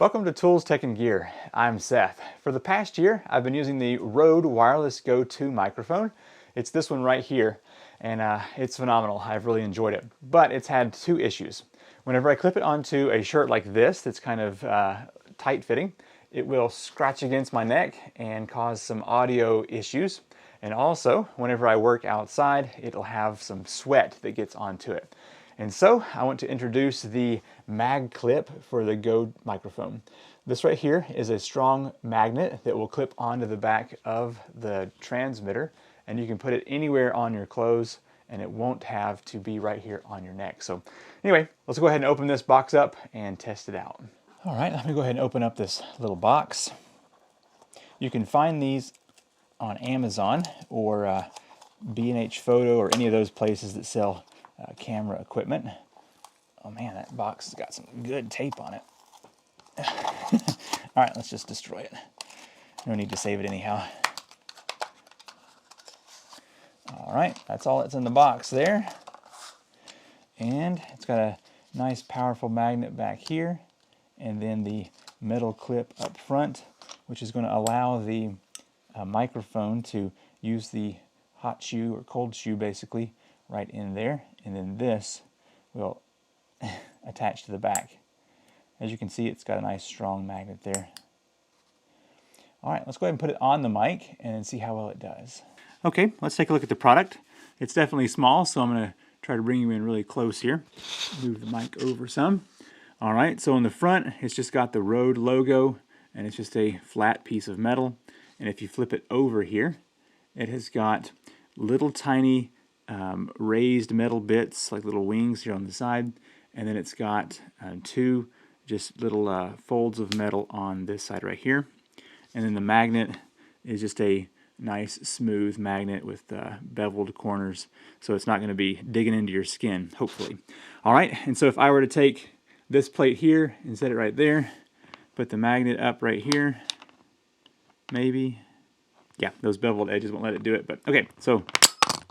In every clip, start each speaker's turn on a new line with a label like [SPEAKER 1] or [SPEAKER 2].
[SPEAKER 1] Welcome to Tools, Tech, and Gear. I'm Seth. For the past year, I've been using the Rode Wireless Go 2 microphone. It's this one right here, and it's phenomenal. I've really enjoyed it. But it's had two issues. Whenever I clip it onto a shirt like this that's kind of tight-fitting, it will scratch against my neck and cause some audio issues. And also, whenever I work outside, it'll have some sweat that gets onto it. And so I want to introduce the Magclip for the Go microphone. This right here is a strong magnet that will clip onto the back of the transmitter, and you can put it anywhere on your clothes and it won't have to be right here on your neck. So anyway, let's go ahead and open this box up and test it out. All right, let me go ahead and open up this little box. You can find these on Amazon or B&H Photo or any of those places that sell camera equipment. Oh man, that box has got some good tape on it. All right, let's just destroy it. No need to save it anyhow. All right, that's all that's in the box there. And it's got a nice powerful magnet back here, and then the metal clip up front, which is going to allow the microphone to use the hot shoe or cold shoe basically right in there, and then this will attach to the back. As you can see, it's got a nice strong magnet there. All right, let's go ahead and put it on the mic and see how well it does. Okay, let's take a look at the product. It's definitely small, so I'm going to try to bring you in really close here. Move the mic over some. All right, so in the front, it's just got the Rode logo, and it's just a flat piece of metal. And if you flip it over here, it has got little tiny raised metal bits, like little wings here on the side, and then it's got two just little folds of metal on this side right here. And then the magnet is just a nice smooth magnet with beveled corners, so it's not going to be digging into your skin, hopefully. All right, and so if I were to take this plate here and set it right there, put the magnet up right here, maybe, yeah, those beveled edges won't let it do it, but okay, so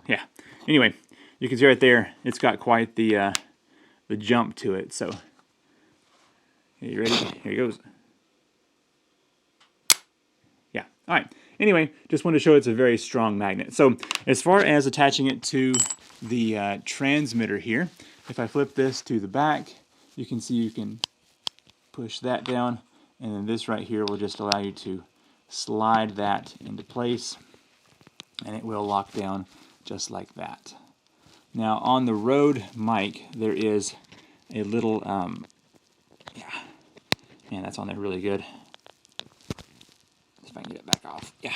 [SPEAKER 1] yeah. Anyway, you can see right there, it's got quite the jump to it. So, you ready? Here it goes. Yeah. All right. Anyway, just wanted to show it's a very strong magnet. So, as far as attaching it to the transmitter here, if I flip this to the back, you can see you can push that down, and then this right here will just allow you to slide that into place, and it will lock down just like that. Now on the Rode mic, there is a little, yeah, man, that's on there really good. See if I can get it back off. Yeah.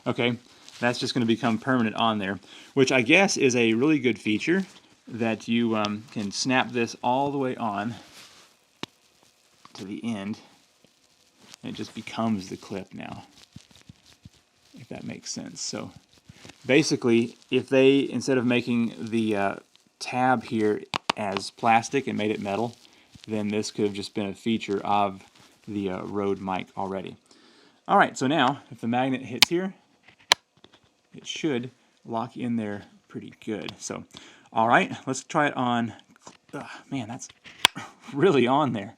[SPEAKER 1] Okay, that's just going to become permanent on there, which I guess is a really good feature, that you can snap this all the way on to the end, and it just becomes the clip now, if that makes sense. So basically, if they, instead of making the tab here as plastic and made it metal, then this could have just been a feature of the Rode mic already. All right, so now if the magnet hits here, it should lock in there pretty good. So, all right, let's try it on. Man, that's really on there.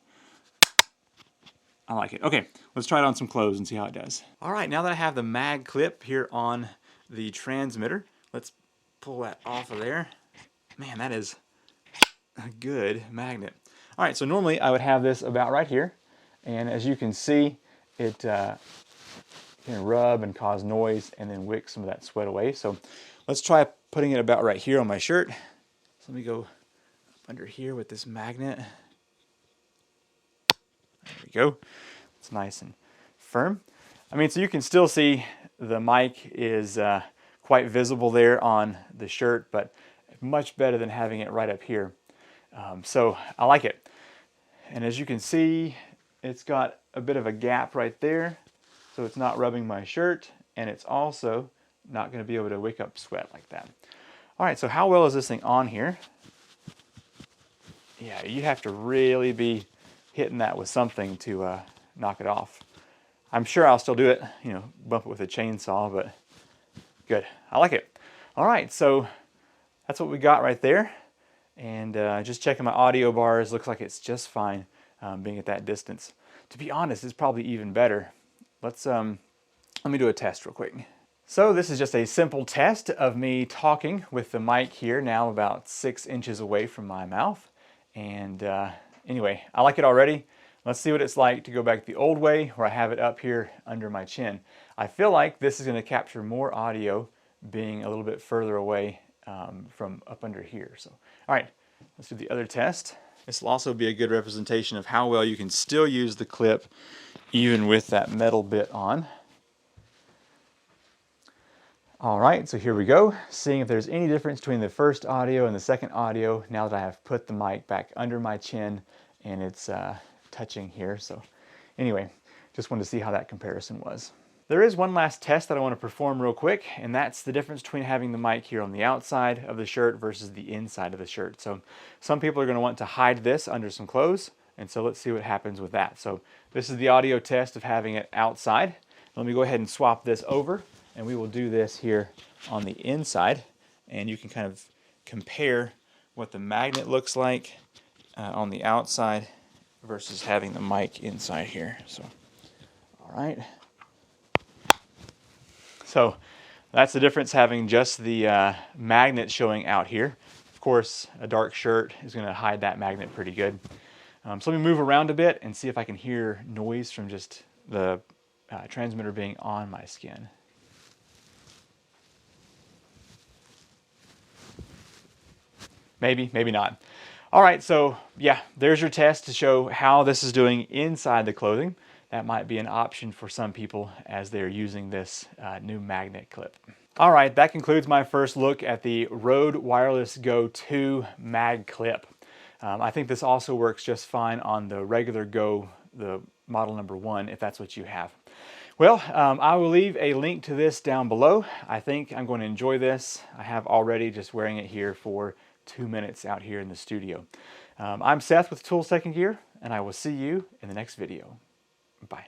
[SPEAKER 1] I like it. Okay, let's try it on some clothes and see how it does. All right, now that I have the Magclip here on the transmitter, let's pull that off of there. Man, that is a good magnet. All right, so normally I would have this about right here, and as you can see, it can rub and cause noise and then wick some of that sweat away. So let's try putting it about right here on my shirt. So let me go up under here with this magnet. There we go. It's nice and firm. I mean, so you can still see the mic is quite visible there on the shirt, but much better than having it right up here. So I like it. And as you can see, it's got a bit of a gap right there, so it's not rubbing my shirt, and it's also not going to be able to wick up sweat like that. All right, so how well is this thing on here? Yeah, you have to really be hitting that with something to knock it off. I'm sure I'll still do it, you know, bump it with a chainsaw, but good. I like it. All right, so that's what we got right there. and just checking my audio bars, looks like it's just fine being at that distance. To be honest, it's probably even better. Let me do a test real quick. So this is just a simple test of me talking with the mic here, now about 6 inches away from my mouth. And anyway, I like it already. Let's see what it's like to go back the old way, where I have it up here under my chin. I feel like this is going to capture more audio being a little bit further away from up under here. So, all right, let's do the other test. This will also be a good representation of how well you can still use the clip even with that metal bit on. All right, so here we go, seeing if there's any difference between the first audio and the second audio now that I have put the mic back under my chin and it's touching here. So anyway, just wanted to see how that comparison was. There is one last test that I want to perform real quick, and that's the difference between having the mic here on the outside of the shirt versus the inside of the shirt. So some people are going to want to hide this under some clothes, and so let's see what happens with that. So this is the audio test of having it outside. Let me go ahead and swap this over, and we will do this here on the inside, and you can kind of compare what the magnet looks like on the outside versus having the mic inside here. So, all right. So that's the difference, having just the magnet showing out here. Of course, a dark shirt is going to hide that magnet pretty good. So let me move around a bit and see if I can hear noise from just the transmitter being on my skin. Maybe, maybe not. All right, so yeah, there's your test to show how this is doing inside the clothing. That might be an option for some people as they're using this new magnet clip. All right, that concludes my first look at the Rode Wireless Go 2 Magclip. I think this also works just fine on the regular Go, the model number 1, if that's what you have. Well, I will leave a link to this down below. I think I'm going to enjoy this. I have already, just wearing it here for 2 minutes out here in the studio. I'm Seth with Toolstechandgear, and I will see you in the next video. Bye.